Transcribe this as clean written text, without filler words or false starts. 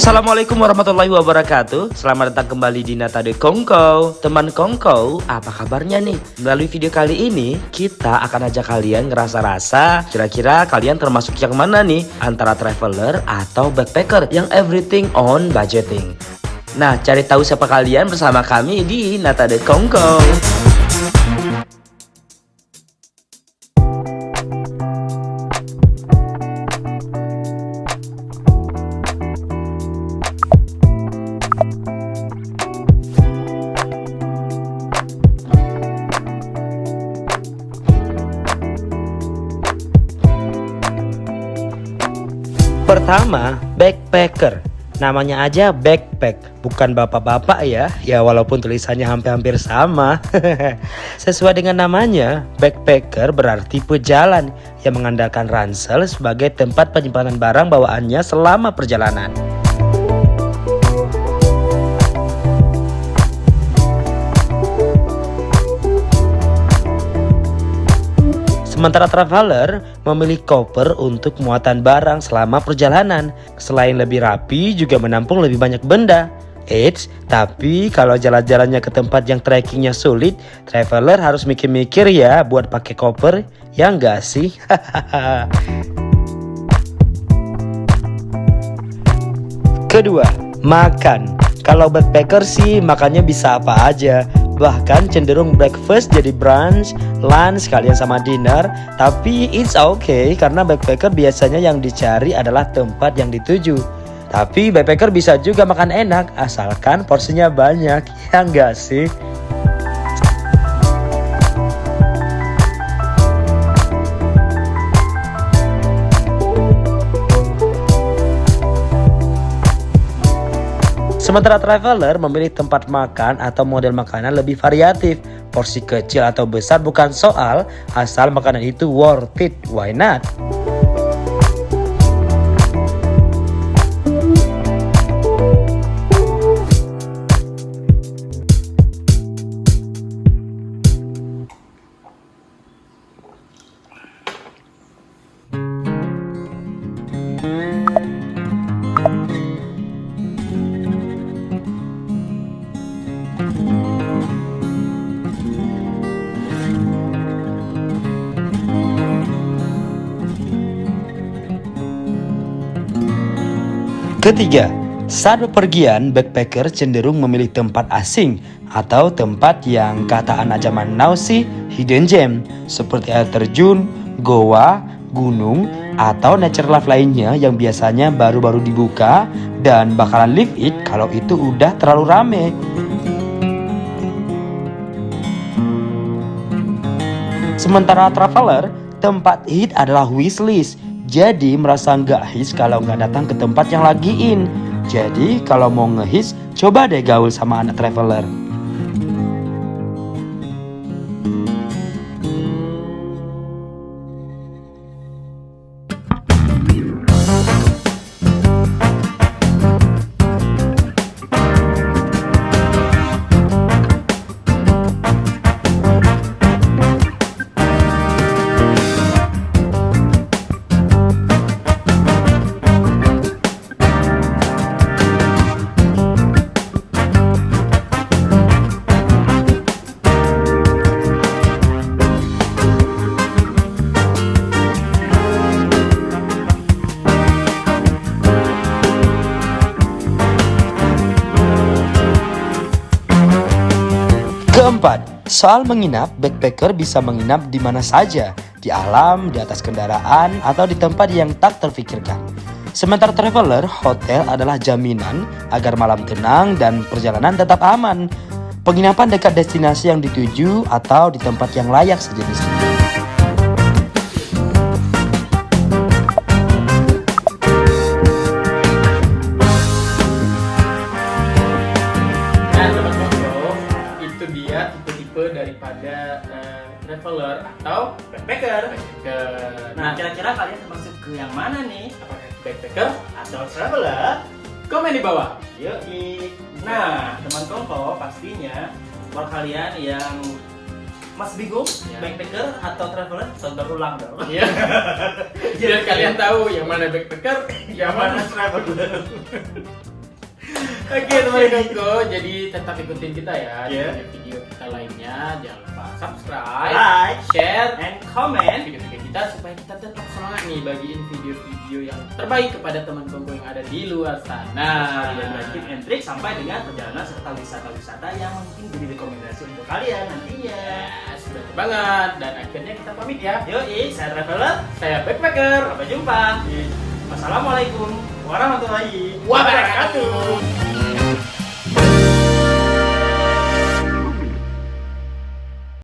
Assalamualaikum warahmatullahi wabarakatuh. Selamat datang kembali di Nata de Kongko. Teman Kongko, apa kabarnya nih? Melalui video kali ini, kita akan ajak kalian ngerasa-rasa kira-kira kalian termasuk yang mana nih? Antara traveler atau backpacker yang everything on budgeting. Nah, cari tahu siapa kalian bersama kami di Nata de Kongko. Pertama, backpacker. Namanya aja backpack, bukan bapak-bapak ya. Ya walaupun tulisannya hampir-hampir sama. Sesuai dengan namanya, backpacker berarti pejalan yang mengandalkan ransel sebagai tempat penyimpanan barang bawaannya selama perjalanan. Sementara traveler memilih koper untuk muatan barang selama perjalanan. Selain lebih rapi, juga menampung lebih banyak benda. Eits, tapi kalau jalan-jalannya ke tempat yang trekkingnya sulit, traveler harus mikir-mikir ya buat pakai koper, ya enggak sih? Kedua, makan. Kalau backpacker sih makannya bisa apa aja. Bahkan cenderung breakfast jadi brunch, lunch sekalian sama dinner. Tapi it's okay karena backpacker biasanya yang dicari adalah tempat yang dituju. Tapi backpacker bisa juga makan enak asalkan porsinya banyak, ya enggak sih? Sementara traveler memilih tempat makan atau model makanan lebih variatif. Porsi kecil atau besar bukan soal, asal makanan itu worth it, why not? Ketiga, saat bepergian, backpacker cenderung memilih tempat asing atau tempat yang kata anak zaman now sih hidden gem seperti air terjun, goa, gunung, atau nature love lainnya yang biasanya baru-baru dibuka dan bakalan leave it kalau itu udah terlalu rame. Sementara traveler, tempat hit adalah wishlist. Jadi merasa nggak hits kalau nggak datang ke tempat yang lagi in. Jadi kalau mau ngehits, coba deh gaul sama anak traveler. Keempat, soal menginap, backpacker bisa menginap di mana saja, di alam, di atas kendaraan, atau di tempat yang tak terfikirkan. Sementara traveler, hotel adalah jaminan agar malam tenang dan perjalanan tetap aman. Penginapan dekat destinasi yang dituju atau di tempat yang layak sejenisnya. Daripada traveler atau backpacker. Nah, kira-kira kalian termasuk ke yang mana nih? Apakah backpacker atau traveler? Komen di bawah. Yoi. Nah, teman Kongko pastinya buat kalian yang Mas bingung, backpacker atau traveler? Coba ulang dong. Iya. Biar kalian tahu yang mana backpacker, yang mana traveler. Oke teman Kongko, jadi tetap ikutin kita ya di Iya. video kita lainnya. Jangan lupa subscribe, Like, share, and comment. video-video kita supaya kita tetap semangat nih bagiin video-video yang terbaik kepada teman Kongko yang ada di luar sana. Kalian tips and trik sampai dengan perjalanan serta wisata-wisata yang mungkin jadi rekomendasi untuk kalian nantinya. Yes, betul banget. Dan akhirnya kita pamit ya. Yoi, saya Traveler. Saya Backpacker. Sampai jumpa. Wassalamualaikum warahmatullahi Wabarakatuh.